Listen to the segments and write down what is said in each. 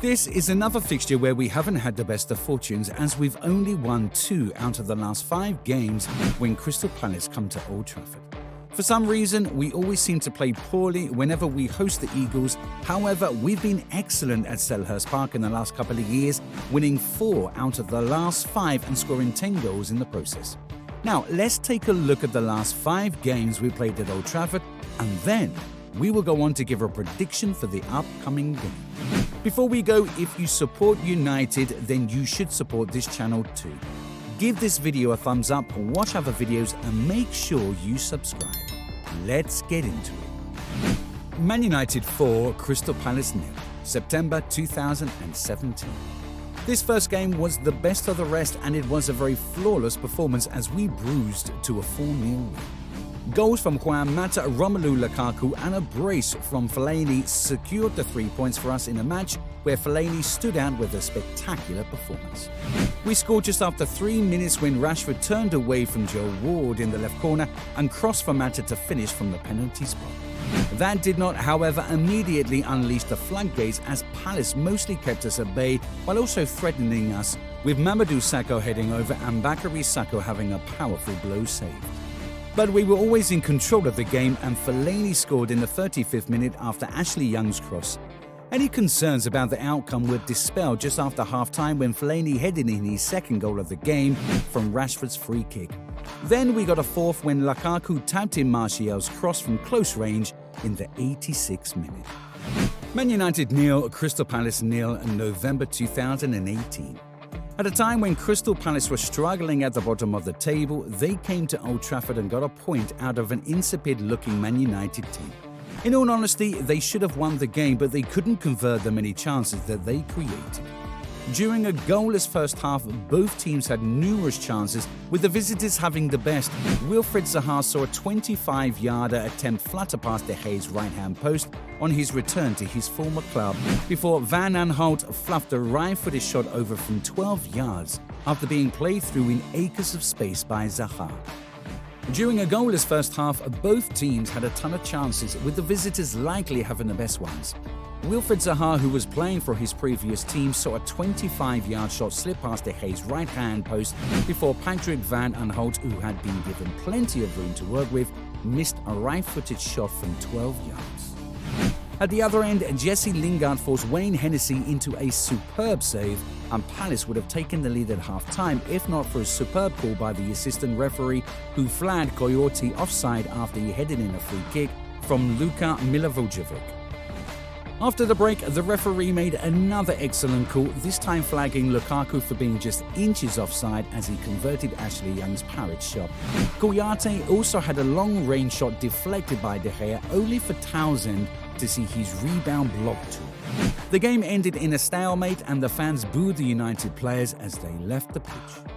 This is another fixture where we haven't had the best of fortunes, as we've only won 2 out of the last 5 games when Crystal Palace come to Old Trafford. For some reason, we always seem to play poorly whenever we host the Eagles. However, we've been excellent at Selhurst Park in the last couple of years, winning 4 out of the last 5 and scoring 10 goals in the process. Now, let's take a look at the last 5 games we played at Old Trafford, and then we will go on to give a prediction for the upcoming game. Before we go, if you support United, then you should support this channel too. Give this video a thumbs up, watch other videos, and make sure you subscribe. Let's get into it. Man United 4, Crystal Palace 0, September 2017. This first game was the best of the rest, and it was a very flawless performance as we bruised to a 4-0 win. Goals from Juan Mata, Romelu Lukaku and a brace from Fellaini secured the 3 points for us in a match where Fellaini stood out with a spectacular performance. We scored just after 3 minutes when Rashford turned away from Joe Ward in the left corner and crossed for Mata to finish from the penalty spot. That did not, however, immediately unleash the floodgates, as Palace mostly kept us at bay while also threatening us, with Mamadou Sakho heading over and Bakary Sakho having a powerful blow saved. But we were always in control of the game, and Fellaini scored in the 35th minute after Ashley Young's cross. Any concerns about the outcome were dispelled just after half-time when Fellaini headed in his second goal of the game from Rashford's free kick. Then we got a fourth when Lukaku tapped in Martial's cross from close range in the 86th minute. Man United 0, Crystal Palace 0 in November 2018. At a time when Crystal Palace were struggling at the bottom of the table, they came to Old Trafford and got a point out of an insipid-looking Man United team. In all honesty, they should have won the game, but they couldn't convert the many chances that they created. During a goalless first half, both teams had numerous chances, with the visitors having the best. Wilfried Zaha saw a 25-yarder attempt flutter past De Gea's right-hand post on his return to his former club, before Van Aanholt fluffed a right-footed shot over from 12 yards after being played through in acres of space by Zaha. During a goalless first half, both teams had a ton of chances, with the visitors likely having the best ones. Wilfried Zaha, who was playing for his previous team, saw a 25-yard shot slip past De Gea's right-hand post before Patrick Van Aanholt, who had been given plenty of room to work with, missed a right-footed shot from 12 yards. At the other end, Jesse Lingard forced Wayne Hennessy into a superb save, and Palace would have taken the lead at half-time if not for a superb call by the assistant referee, who flagged Coyote offside after he headed in a free kick from Luka Milivojevic. After the break, the referee made another excellent call, this time flagging Lukaku for being just inches offside as he converted Ashley Young's parried shot. Coyote also had a long-range shot deflected by De Gea, only for Townsend to see his rebound blocked too. The game ended in a stalemate, and the fans booed the United players as they left the pitch.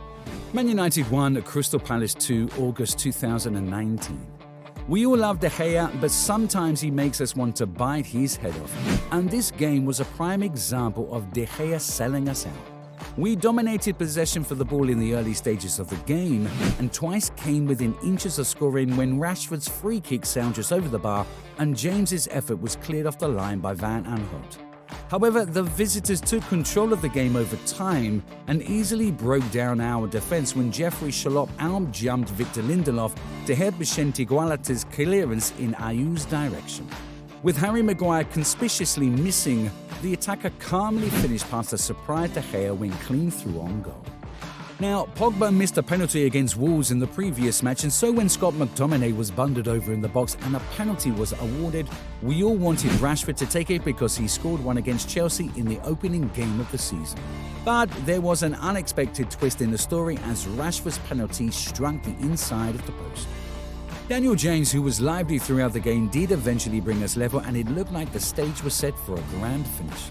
Man United 1, Crystal Palace 2, August 2019. We all love De Gea, but sometimes he makes us want to bite his head off. And this game was a prime example of De Gea selling us out. We dominated possession for the ball in the early stages of the game, and twice came within inches of scoring when Rashford's free kick sailed just over the bar and James's effort was cleared off the line by Van Aanholt. However, the visitors took control of the game over time and easily broke down our defense when Jeffrey Chalop out-jumped Victor Lindelof to head Vicente Gualate's clearance in Ayu's direction. With Harry Maguire conspicuously missing, the attacker calmly finished past a surprise De Gea when clean through on goal. Now, Pogba missed a penalty against Wolves in the previous match, and so when Scott McTominay was bundled over in the box and a penalty was awarded, we all wanted Rashford to take it because he scored one against Chelsea in the opening game of the season. But there was an unexpected twist in the story as Rashford's penalty struck the inside of the post. Daniel James, who was lively throughout the game, did eventually bring us level, and it looked like the stage was set for a grand finish.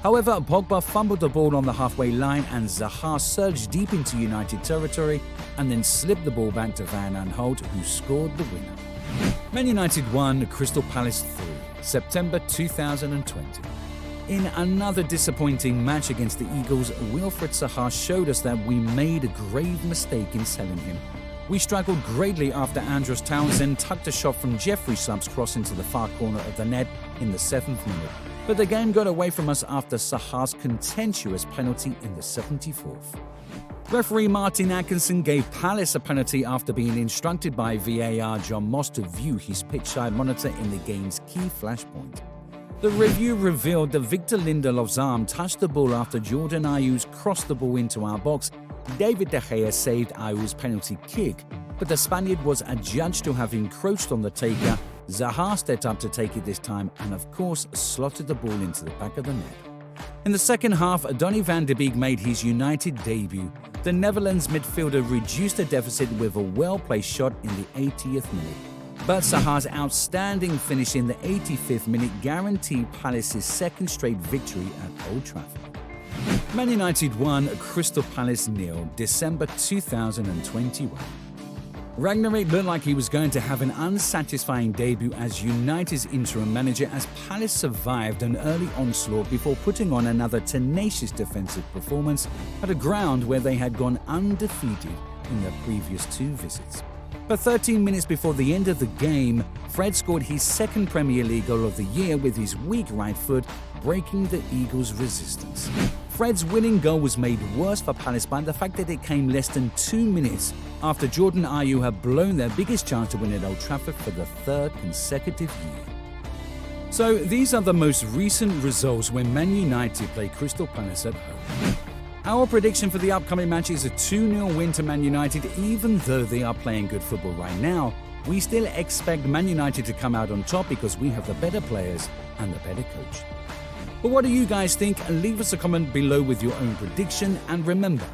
However, Pogba fumbled the ball on the halfway line and Zaha surged deep into United territory and then slipped the ball back to Van Aanholt, who scored the winner. Man United 1, Crystal Palace 3, September 2020. In another disappointing match against the Eagles, Wilfried Zaha showed us that we made a grave mistake in selling him. We struggled greatly after Andros Townsend tucked a shot from Jeffrey Sub's cross into the far corner of the net in the 7th minute. but the game got away from us after Selhurst's contentious penalty in the 74th. Referee Martin Atkinson gave Palace a penalty after being instructed by VAR John Moss to view his pitchside monitor in the game's key flashpoint. The review revealed that Victor Lindelof's arm touched the ball after Jordan Ayew's crossed the ball into our box. David De Gea saved Ayew's penalty kick, but the Spaniard was adjudged to have encroached on the taker. Zaha stepped up to take it this time and, of course, slotted the ball into the back of the net. In the second half, Donny van de Beek made his United debut. The Netherlands midfielder reduced the deficit with a well-placed shot in the 80th minute. But Zaha's outstanding finish in the 85th minute guaranteed Palace's second straight victory at Old Trafford. Man United won, Crystal Palace 0, December 2021. Ragnarik looked like he was going to have an unsatisfying debut as United's interim manager as Palace survived an early onslaught before putting on another tenacious defensive performance at a ground where they had gone undefeated in their previous 2 visits. But 13 minutes before the end of the game, Fred scored his second Premier League goal of the year with his weak right foot, breaking the Eagles' resistance. Fred's winning goal was made worse for Palace by the fact that it came less than 2 minutes after Jordan Ayew had blown their biggest chance to win at Old Trafford for the 3rd consecutive year. So these are the most recent results when Man United play Crystal Palace at home. Our prediction for the upcoming match is a 2-0 win to Man United. Even though they are playing good football right now, we still expect Man United to come out on top because we have the better players and the better coach. But what do you guys think? Leave us a comment below with your own prediction, and remember,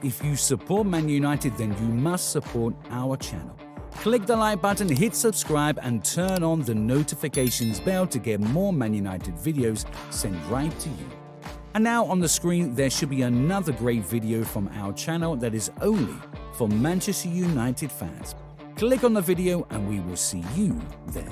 if you support Man United, then you must support our channel. Click the like button, hit subscribe, and turn on the notifications bell to get more Man United videos sent right to you. And now on the screen, there should be another great video from our channel that is only for Manchester United fans. Click on the video and we will see you there.